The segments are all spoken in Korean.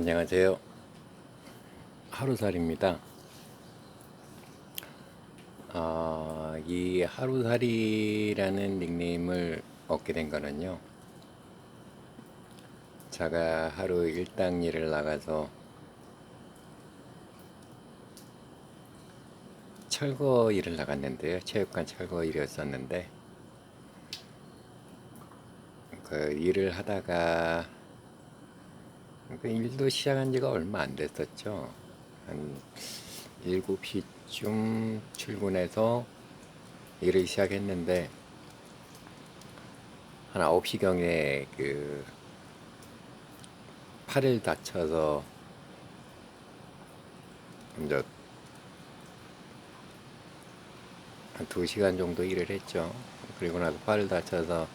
안녕하세요. 하루살입니다. 이 하루살이라는 닉네임을 얻게 된 거는요. 제가 하루 일당 일을 나가서 철거 일을 나갔는데요. 체육관 철거 일이었었는데 그 일을 하다가 그 일도 시작한 지가 얼마 안 됐었죠. 한 7시쯤 출근해서 일을 시작했는데 한 9시경에 그 팔을 다쳐서 이제 한 2시간 정도 일을 했죠. 그리고 나서 팔을 다쳐서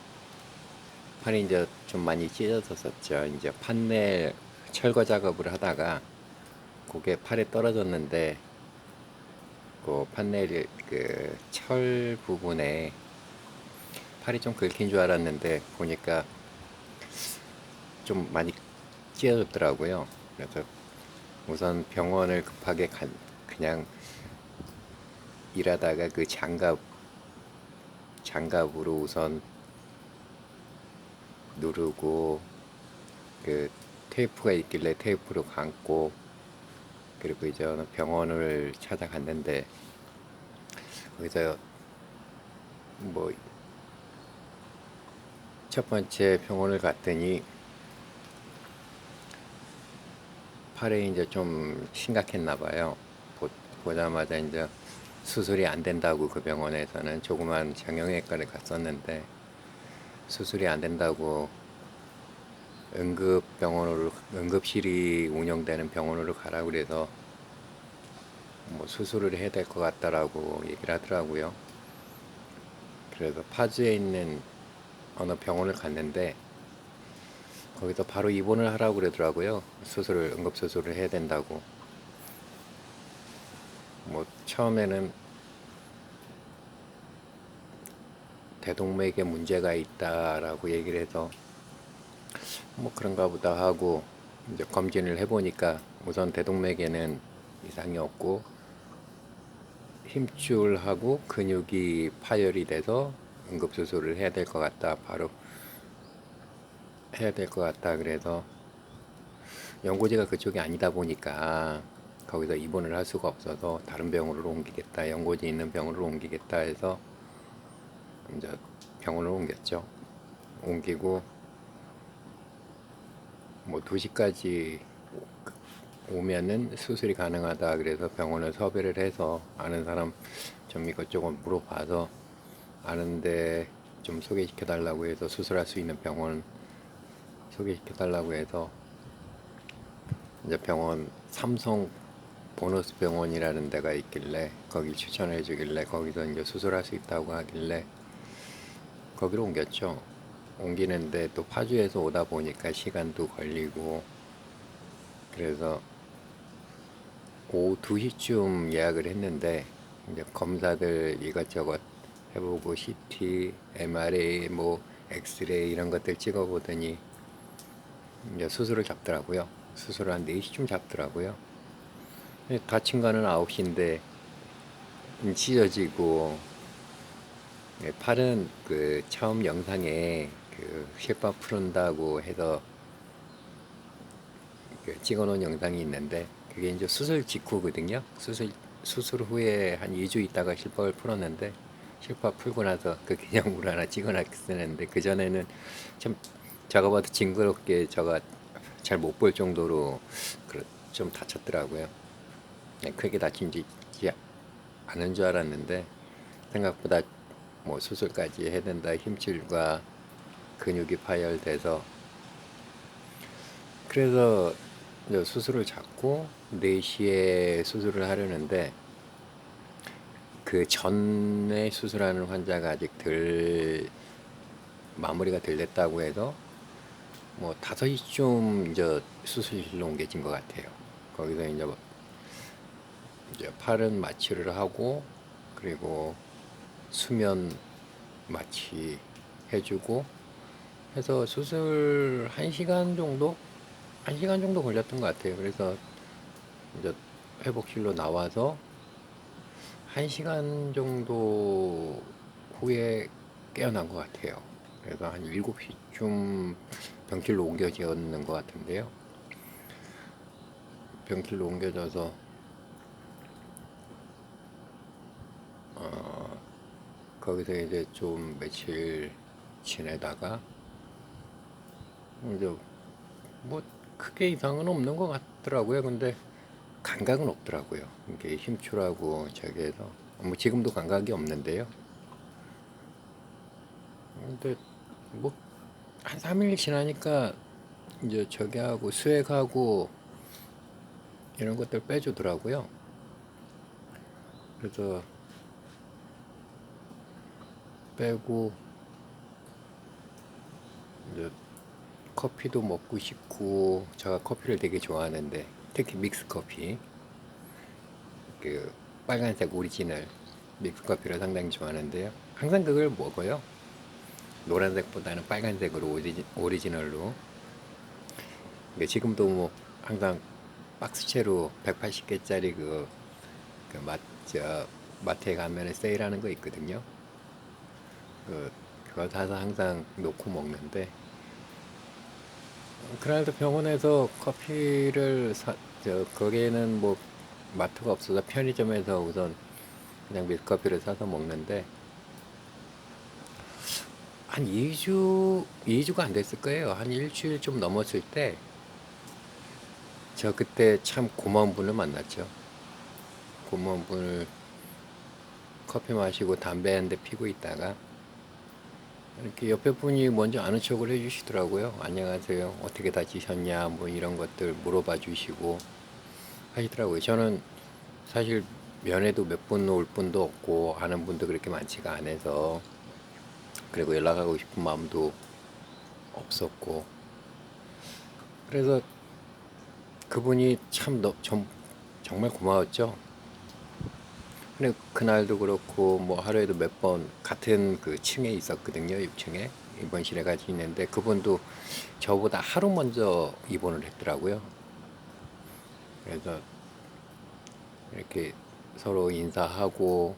팔이 이제 좀 많이 찢어졌었죠. 이제 판넬 철거 작업을 하다가 그게 팔에 떨어졌는데 그 판넬 그 철 부분에 팔이 좀 긁힌 줄 알았는데 보니까 좀 많이 찢어졌더라고요. 그래서 우선 병원을 급하게 그냥 일하다가 그 장갑으로 우선 누르고 그 테이프가 있길래 테이프로 감고 그리고 이제 어느 병원을 찾아갔는데 거기서 뭐 첫 번째 병원을 갔더니 팔에 이제 좀 심각했나 봐요. 보자마자 이제 수술이 안 된다고 그 병원에서는 조그만 정형외과를 갔었는데 수술이 안 된다고 응급실이 운영되는 병원으로 가라고 그래서 뭐 수술을 해야 될 것 같다라고 얘기를 하더라고요. 그래서 파주에 있는 어느 병원을 갔는데 거기서 바로 입원을 하라고 그러더라고요. 응급수술을 해야 된다고. 뭐 처음에는 대동맥에 문제가 있다라고 얘기를 해서 뭐 그런가 보다 하고 이제 검진을 해보니까 우선 대동맥에는 이상이 없고 힘줄하고 근육이 파열이 돼서 응급수술을 해야 될 것 같다. 바로 해야 될 것 같다. 그래서 연고지가 그쪽이 아니다 보니까 거기서 입원을 할 수가 없어서 다른 병원으로 옮기겠다. 연고지 있는 병원으로 옮기겠다 해서 이제 병원을 옮겼죠. 옮기고 뭐 2시까지 오면은 수술이 가능하다. 그래서 병원을 섭외를 해서 아는 사람 좀 이것저것 물어봐서 아는데 좀 소개시켜 달라고 해서 수술할 수 있는 병원 소개시켜 달라고 해서 이제 병원 삼성 보너스 병원이라는 데가 있길래 거기 추천해 주길래 거기서 이제 수술할 수 있다고 하길래 거기로 옮겼죠. 옮기는데 또 파주에서 오다 보니까 시간도 걸리고 그래서 오후 2시쯤 예약을 했는데 이제 검사들 이것저것 해보고 CT, MRA, 뭐 엑스레이 이런 것들 찍어보더니 이제 수술을 잡더라고요. 수술을 한 4시쯤 잡더라고요. 다친 거는 9시인데 찢어지고 팔은 그 처음 영상에 그 실밥 푸른다고 해서 그 찍어놓은 영상이 있는데 그게 이제 수술 직후거든요. 수술 후에 한 2주 있다가 실밥을 풀었는데 실밥 풀고 나서 그 기념으로 하나 찍어놨었는데 그 전에는 좀 저거 봐도 징그럽게 저가 잘 못 볼 정도로 좀 다쳤더라고요. 크게 다친지 않은 줄 알았는데 생각보다 뭐 수술까지 해야 된다 힘줄과 근육이 파열돼서 그래서 이제 수술을 잡고 4시에 수술을 하려는데 그 전에 수술하는 환자가 아직 마무리가 덜 됐다고 해서 뭐 5시쯤 이제 수술실로 옮겨진 것 같아요. 거기서 이제 팔은 마취를 하고 그리고 수면 마취 해주고 해서 수술 1시간 정도 1시간 정도 걸렸던 것 같아요. 그래서 이제 회복실로 나와서 1시간 정도 후에 깨어난 것 같아요. 그래서 한 7시쯤 병실로 옮겨졌는 것 같은데요. 병실로 옮겨져서 거기서 이제 좀 며칠 지내다가 이제 뭐 크게 이상은 없는 것 같더라고요. 근데 감각은 없더라고요. 이게 힘줄하고 저기에서 뭐 지금도 감각이 없는데요. 근데 뭐 한 3일 지나니까 이제 저기 하고 수액하고 이런 것들 빼주더라고요. 그래서 빼고 이제 커피도 먹고 싶고, 제가 커피를 되게 좋아하는데 특히 믹스 커피, 그 빨간색 오리지널 믹스 커피를 상당히 좋아하는데요. 항상 그걸 먹어요. 노란색보다는 빨간색으로 오리지널로. 지금도 뭐 항상 박스채로 180개짜리 마트에 가면 세일하는 거 있거든요. 그거 사서 항상 놓고 먹는데, 그날도 병원에서 커피를 거기에는 뭐 마트가 없어서 편의점에서 우선 그냥 밀커피를 사서 먹는데, 한 2주가 안 됐을 거예요. 한 일주일 좀 넘었을 때, 저 그때 참 고마운 분을 만났죠. 고마운 분을, 커피 마시고 담배 한 대 피고 있다가 이렇게 옆에 분이 먼저 아는 척을 해주시더라고요. 안녕하세요, 어떻게 다치셨냐, 뭐 이런 것들 물어봐 주시고 하시더라고요. 저는 사실 면회도 몇 분 올 분도 없고 아는 분도 그렇게 많지가 않아서, 그리고 연락하고 싶은 마음도 없었고, 그래서 그분이 정말 고마웠죠. 근데 그날도 그렇고 뭐 하루에도 몇 번 같은 그 층에 있었거든요. 6층에 입원실에 같이 있는데, 그분도 저보다 하루 먼저 입원을 했더라고요. 그래서 이렇게 서로 인사하고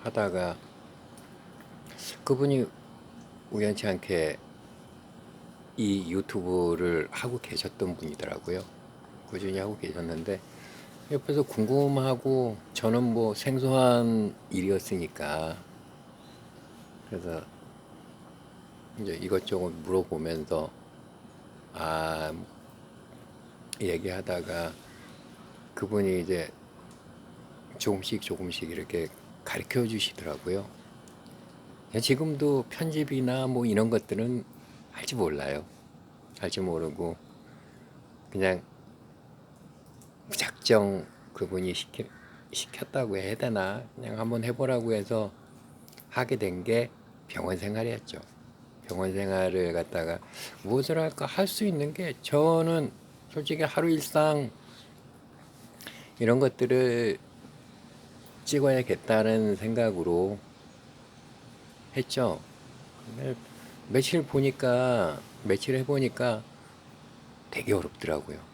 하다가 그분이 우연치 않게 이 유튜브를 하고 계셨던 분이더라고요. 꾸준히 하고 계셨는데 옆에서 궁금하고, 저는 뭐 생소한 일이었으니까 그래서 이제 이것저것 물어보면서 아 얘기하다가 그분이 이제 조금씩 이렇게 가르쳐 주시더라고요. 지금도 편집이나 뭐 이런 것들은 할지 몰라요. 할지 모르고 그냥 무작정 그분이 시켰다고 해야 되나, 그냥 한번 해보라고 해서 하게 된 게 병원 생활이었죠. 병원 생활을 갖다가 무엇을 할까 할 수 있는 게, 저는 솔직히 하루 일상 이런 것들을 찍어야겠다는 생각으로 했죠. 근데 며칠 해보니까 되게 어렵더라고요.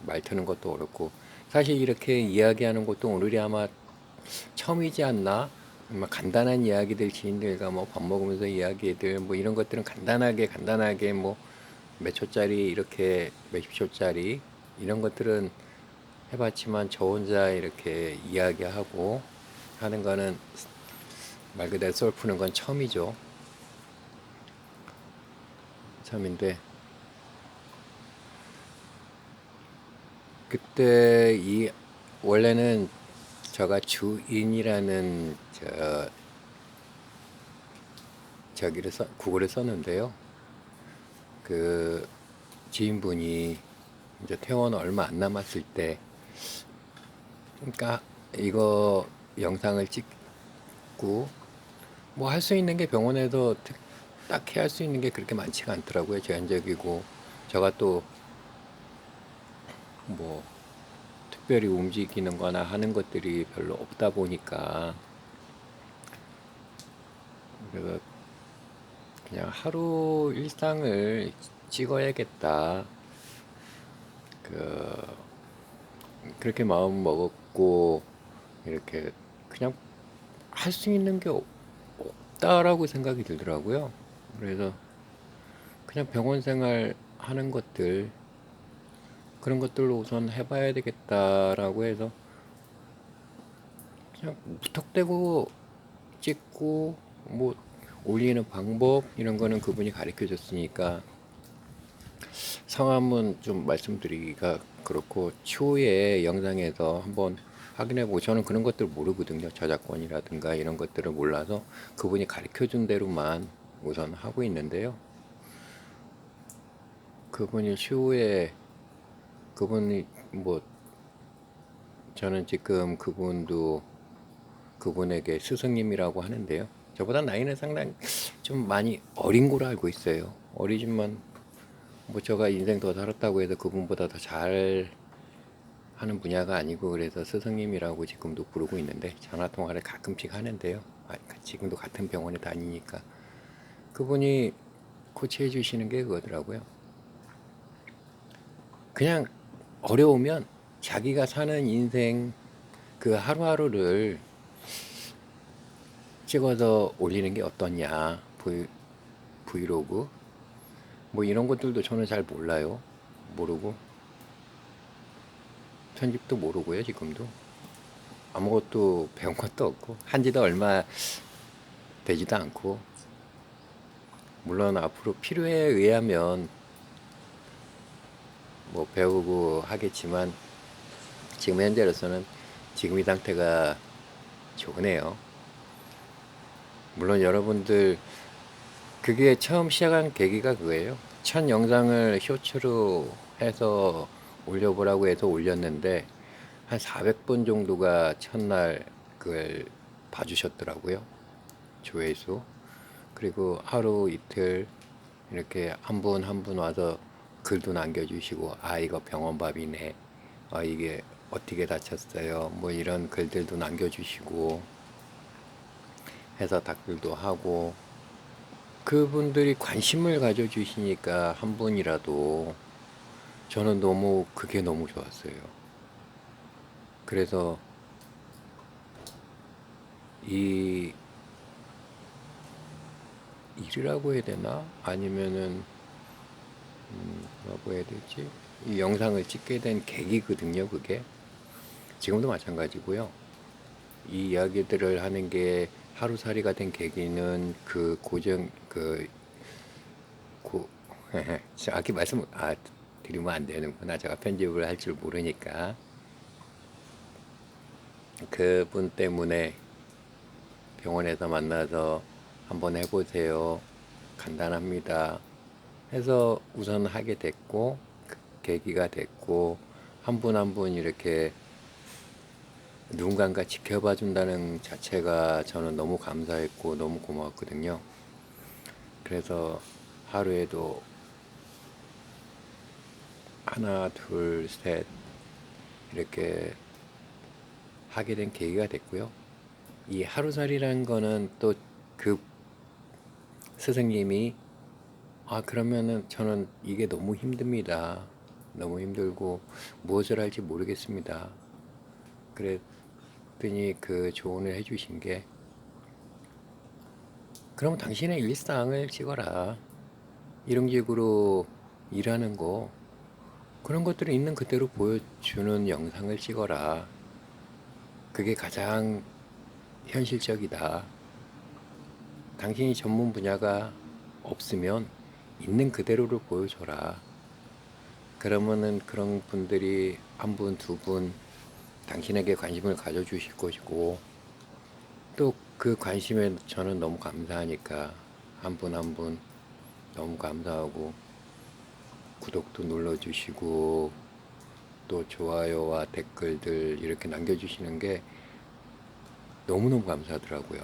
말 트는 것도 어렵고, 사실 이렇게 이야기하는 것도 오늘이 아마 처음이지 않나? 아마 간단한 이야기들, 지인들과 뭐 밥 먹으면서 이야기들 뭐 이런 것들은 간단하게 뭐 몇 초짜리, 이렇게 몇십 초짜리 이런 것들은 해봤지만, 저 혼자 이렇게 이야기하고 하는 거는 말 그대로 썰 푸는 건 처음이죠. 처음인데, 그때 원래는 제가 주인이라는 구글을 썼는데요. 그 지인분이 이제 퇴원 얼마 안 남았을 때, 그러니까 이거 영상을 찍고 뭐 할 수 있는 게 병원에서 딱히 할 수 있는 게 그렇게 많지가 않더라고요. 제한적이고, 제가 또 뭐 특별히 움직이는 거나 하는 것들이 별로 없다 보니까, 그래서 그냥 하루 일상을 찍어야겠다. 그렇게 마음 먹었고 이렇게 그냥 할 수 있는 게 없다라고 생각이 들더라고요. 그래서 그냥 병원 생활 하는 것들 그런 것들로 우선 해봐야 되겠다라고 해서 그냥 무턱대고 찍고 뭐 올리는 방법 이런 거는 그분이 가르쳐 줬으니까 성함은 좀 말씀드리기가 그렇고 추후에 영상에서 한번 확인해 보고 저는 그런 것들 모르거든요. 저작권이라든가 이런 것들을 몰라서 그분이 가르쳐 준 대로만 우선 하고 있는데요. 그분이 추후에 그분이 뭐 저는 지금 그분도 그분에게 스승님이라고 하는데요. 저보다 나이는 상당히 좀 많이 어린 거로 알고 있어요. 어리지만 뭐 제가 인생 더 살았다고 해서 그분보다 더 잘 하는 분야가 아니고 그래서 스승님이라고 지금도 부르고 있는데 전화 통화를 가끔씩 하는데요. 지금도 같은 병원에 다니니까 그분이 코치해 주시는 게 그거더라고요. 그냥 어려우면 자기가 사는 인생 그 하루하루를 찍어서 올리는 게 어떠냐. 브이로그 뭐 이런 것들도 저는 잘 몰라요. 모르고 편집도 모르고요. 지금도 아무것도 배운 것도 없고 한지도 얼마 되지도 않고 물론 앞으로 필요에 의하면 뭐 배우고 하겠지만 지금 현재로서는 지금 이 상태가 좋으네요. 물론 여러분들 그게 처음 시작한 계기가 그거예요. 첫 영상을 쇼츠로 해서 올려보라고 해서 올렸는데 한 400분 정도가 첫날 그걸 봐주셨더라고요. 조회수. 그리고 하루 이틀 이렇게 한 분 한 분 와서 글도 남겨주시고 아 이거 병원밥이네. 아 이게 어떻게 다쳤어요. 뭐 이런 글들도 남겨주시고 해서 댓글도 하고 그분들이 관심을 가져주시니까 한 분이라도 저는 너무 그게 너무 좋았어요. 그래서 이 일이라고 해야 되나? 아니면은 뭐라고 해야 되지? 이 영상을 찍게 된 계기거든요. 그게 지금도 마찬가지고요. 이 이야기들을 하는 게 하루살이가 된 계기는 그 고정 고 정확히 말씀 드리면 안 되는구나. 제가 편집을 할 줄 모르니까 그분 때문에 병원에서 만나서 한번 해보세요. 간단합니다. 해서 우선 하게 됐고 계기가 됐고 한 분 한 분 이렇게 누군가가 지켜봐 준다는 자체가 저는 너무 감사했고 너무 고마웠거든요. 그래서 하루에도 하나 둘 셋 이렇게 하게 된 계기가 됐고요. 이 하루살이라는 거는 또 그 스승님이 그러면은 저는 이게 너무 힘듭니다. 너무 힘들고 무엇을 할지 모르겠습니다. 그랬더니 그 조언을 해주신 게 그럼 당신의 일상을 찍어라. 이런 식으로 일하는 거 그런 것들을 있는 그대로 보여주는 영상을 찍어라. 그게 가장 현실적이다. 당신이 전문 분야가 없으면 있는 그대로를 보여줘라. 그러면은 그런 분들이 한 분, 두 분 당신에게 관심을 가져주실 것이고 또 그 관심에 저는 너무 감사하니까 한 분 한 분 너무 감사하고 구독도 눌러주시고 또 좋아요와 댓글들 이렇게 남겨주시는 게 너무너무 감사하더라고요.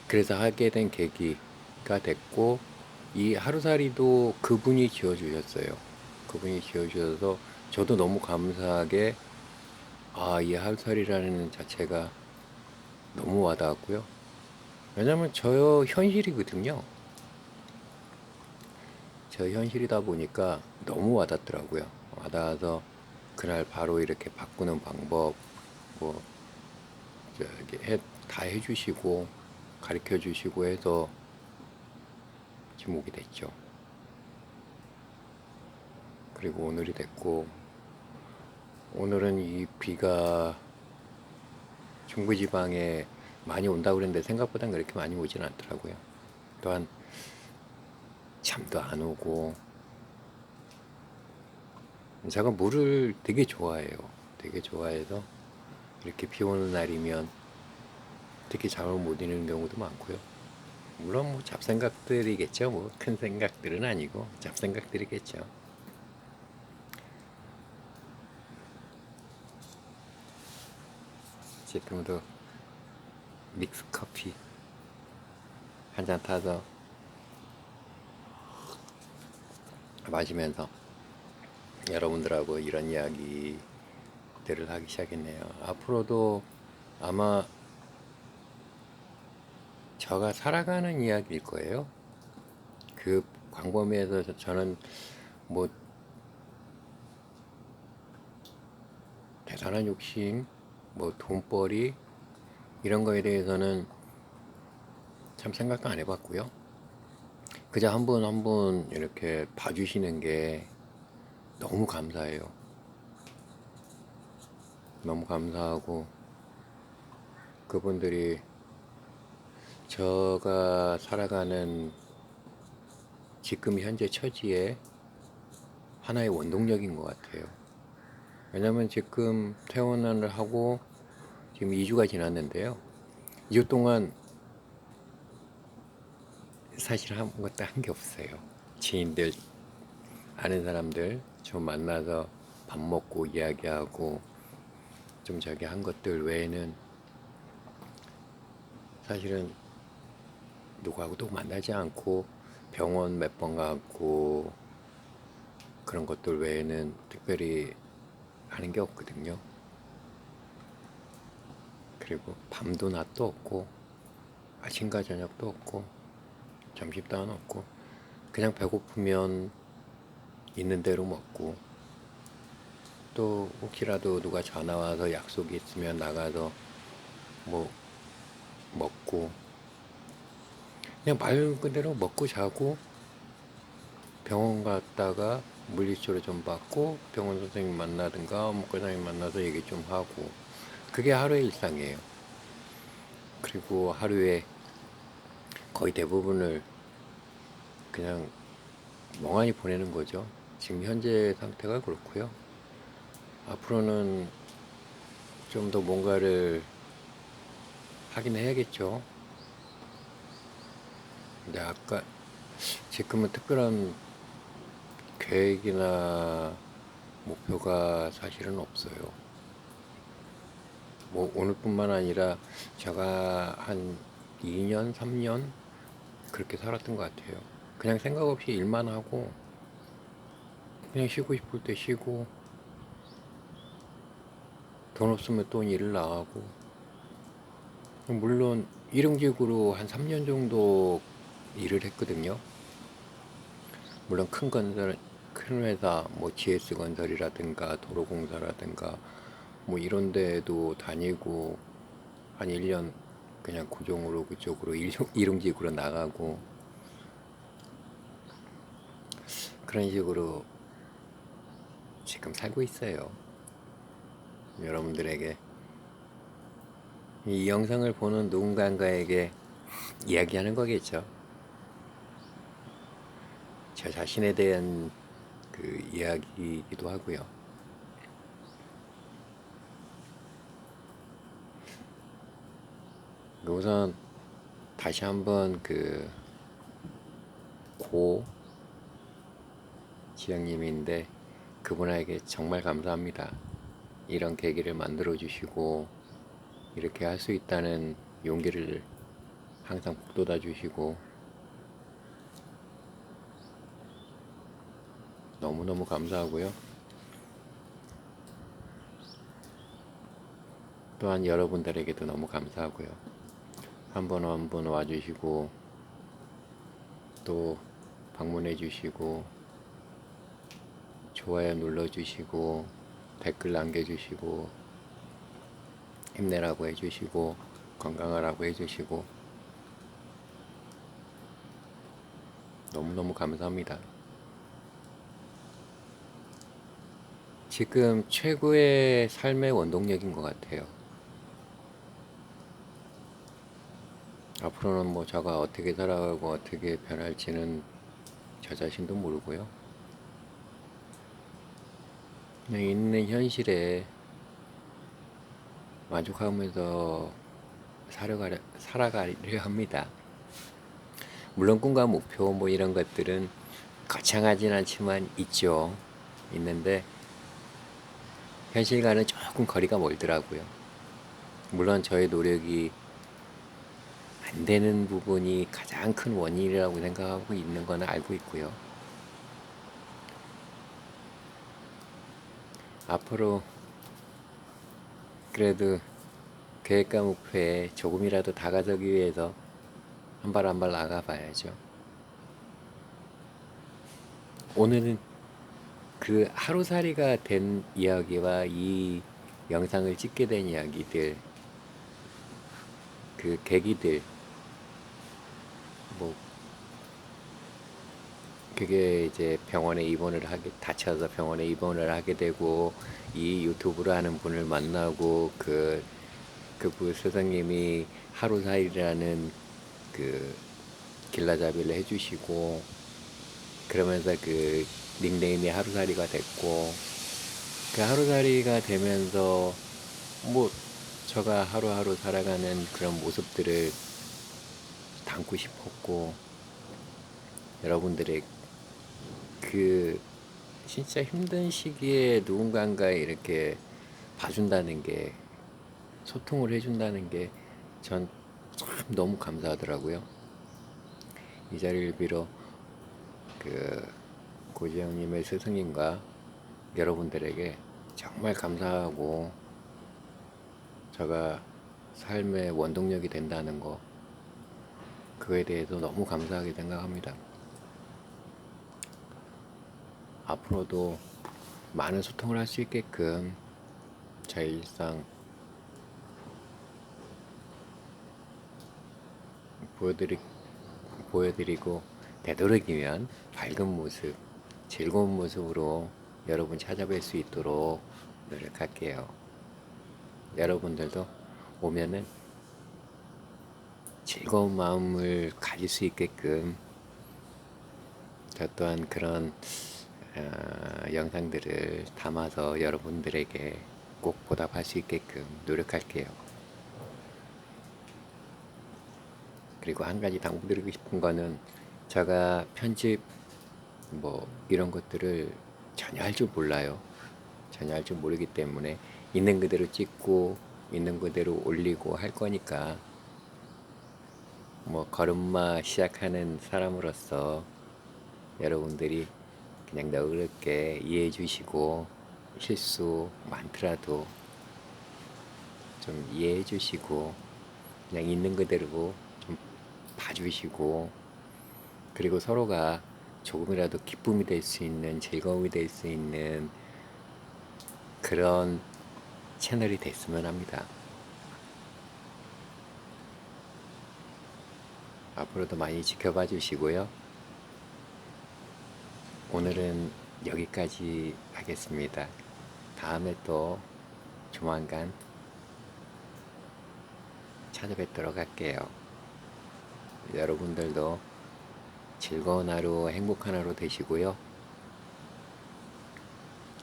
그래서 하게 된 계기가 됐고 이 하루살이도 그분이 지어주셨어요. 그분이 지어주셔서 저도 너무 감사하게 이 하루살이라는 자체가 너무 와닿았고요. 왜냐면 저 현실이거든요. 저 현실이다 보니까 너무 와닿더라고요. 와닿아서 그날 바로 이렇게 바꾸는 방법 뭐 다 해주시고 가르쳐 주시고 해서 지목이 됐죠. 그리고 오늘이 됐고, 오늘은 이 비가 중부지방에 많이 온다고 그랬는데 생각보다 그렇게 많이 오진 않더라고요. 또한 잠도 안 오고, 제가 물을 되게 좋아해요. 되게 좋아해서 이렇게 비 오는 날이면 특히 잠을 못 이루는 경우도 많고요. 물론 뭐 잡생각들이겠죠. 뭐 큰 생각들은 아니고 잡생각들이겠죠. 지금도 믹스 커피 한 잔 타서 마시면서 여러분들하고 이런 이야기들을 하기 시작했네요. 앞으로도 아마 제가 살아가는 이야기일 거예요. 그 광범위에서 저는 뭐 대단한 욕심, 뭐 돈벌이 이런 거에 대해서는 참 생각도 안 해봤고요. 그저 한 분 한 분 이렇게 봐주시는 게 너무 감사해요. 너무 감사하고 그분들이 제가 살아가는 지금 현재 처지에 하나의 원동력인 것 같아요. 왜냐면 지금 퇴원을 하고 지금 2주가 지났는데요. 2주 동안 사실 아무것도 한 게 없어요. 지인들, 아는 사람들 좀 만나서 밥 먹고 이야기하고 좀 저기 한 것들 외에는 사실은 누구하고도 만나지 않고 병원 몇 번 가고 그런 것들 외에는 특별히 하는 게 없거든요. 그리고 밤도 낮도 없고 아침과 저녁도 없고 점심도 안 없고 그냥 배고프면 있는 대로 먹고 또 혹시라도 누가 전화 와서 약속이 있으면 나가서 뭐 먹고 그냥 말 그대로 먹고 자고 병원 갔다가 물리치료 좀 받고 병원 선생님 만나든가 문과 선생님 만나서 얘기 좀 하고 그게 하루의 일상이에요. 그리고 하루에 거의 대부분을 그냥 멍하니 보내는 거죠. 지금 현재 상태가 그렇고요. 앞으로는 좀 더 뭔가를 하긴 해야겠죠. 근데 아까 지금은 특별한 계획이나 목표가 사실은 없어요. 뭐 오늘뿐만 아니라 제가 한 2년, 3년 그렇게 살았던 것 같아요. 그냥 생각 없이 일만 하고 그냥 쉬고 싶을 때 쉬고 돈 없으면 또 일을 나가고 물론 일용직으로 한 3년 정도 일을 했거든요. 물론 큰 건설, 큰 회사, 뭐 GS 건설이라든가 도로공사라든가 뭐 이런 데도 다니고 한 1년 그냥 고정으로 그쪽으로 일용직으로 나가고 그런 식으로 지금 살고 있어요. 여러분들에게 이 영상을 보는 누군가에게 이야기하는 거겠죠. 저 자신에 대한 그 이야기이기도 하고요. 우선 다시 한번 고 지영님인데 그분에게 정말 감사합니다. 이런 계기를 만들어 주시고 이렇게 할 수 있다는 용기를 항상 북돋아 주시고 너무너무 감사하고요. 또한 여러분들에게도 너무 감사하고요. 한 번 한 번 와주시고 또 방문해 주시고 좋아요 눌러 주시고 댓글 남겨 주시고 힘내라고 해 주시고 건강하라고 해 주시고 너무너무 감사합니다. 지금 최고의 삶의 원동력인 것 같아요. 앞으로는 뭐 제가 어떻게 살아가고 어떻게 변할지는 저 자신도 모르고요. 그냥 있는 현실에 만족하면서 살아가려 합니다. 물론 꿈과 목표 뭐 이런 것들은 거창하진 않지만 있죠. 있는데 현실과는 조금 거리가 멀더라고요. 물론 저의 노력이 안 되는 부분이 가장 큰 원인이라고 생각하고 있는 건 알고 있고요. 앞으로 그래도 계획과 목표에 조금이라도 다가서기 위해서 한 발 한 발 나가봐야죠. 오늘은 그 하루살이가 된 이야기와 이 영상을 찍게 된 이야기들, 그 계기들, 뭐 그게 이제 병원에 입원을 하게 다쳐서 병원에 입원을 하게 되고 이 유튜브를 하는 분을 만나고 그분 스승님이 하루살이라는 그 길라잡이를 해주시고 그러면서 그 닉네임이 하루살이가 됐고 그 하루살이가 되면서 뭐 제가 하루하루 살아가는 그런 모습들을 담고 싶었고 여러분들의 그 진짜 힘든 시기에 누군가가 이렇게 봐준다는 게 소통을 해준다는 게 전 참 너무 감사하더라고요. 이 자리를 빌어 그 고지영님의 스승님과 여러분들에게 정말 감사하고 제가 삶의 원동력이 된다는 거 그거에 대해서 너무 감사하게 생각합니다. 앞으로도 많은 소통을 할 수 있게끔 제 일상 보여드리고 되도록이면 밝은 모습, 즐거운 모습으로 여러분 찾아뵐 수 있도록 노력할게요. 여러분들도 오면은 즐거운 마음을 가질 수 있게끔 저 또한 그런 영상들을 담아서 여러분들에게 꼭 보답할 수 있게끔 노력할게요. 그리고 한 가지 당부드리고 싶은 거는 제가 편집 뭐 이런 것들을 전혀 할 줄 몰라요. 전혀 할 줄 모르기 때문에 있는 그대로 찍고 있는 그대로 올리고 할 거니까 뭐 걸음마 시작하는 사람으로서 여러분들이 그냥 너그럽게 이해해 주시고 실수 많더라도 좀 이해해 주시고 그냥 있는 그대로 좀 봐주시고 그리고 서로가 조금이라도 기쁨이 될 수 있는 즐거움이 될 수 있는 그런 채널이 됐으면 합니다. 앞으로도 많이 지켜봐 주시고요. 오늘은 여기까지 하겠습니다. 다음에 또 조만간 찾아뵙도록 할게요. 여러분들도 즐거운 하루, 행복한 하루 되시고요.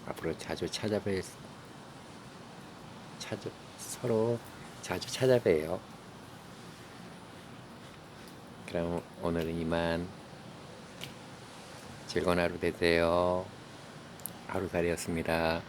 앞으로 서로 자주 찾아봬요. 그럼 오늘은 이만 즐거운 하루 되세요. 하루살이였습니다.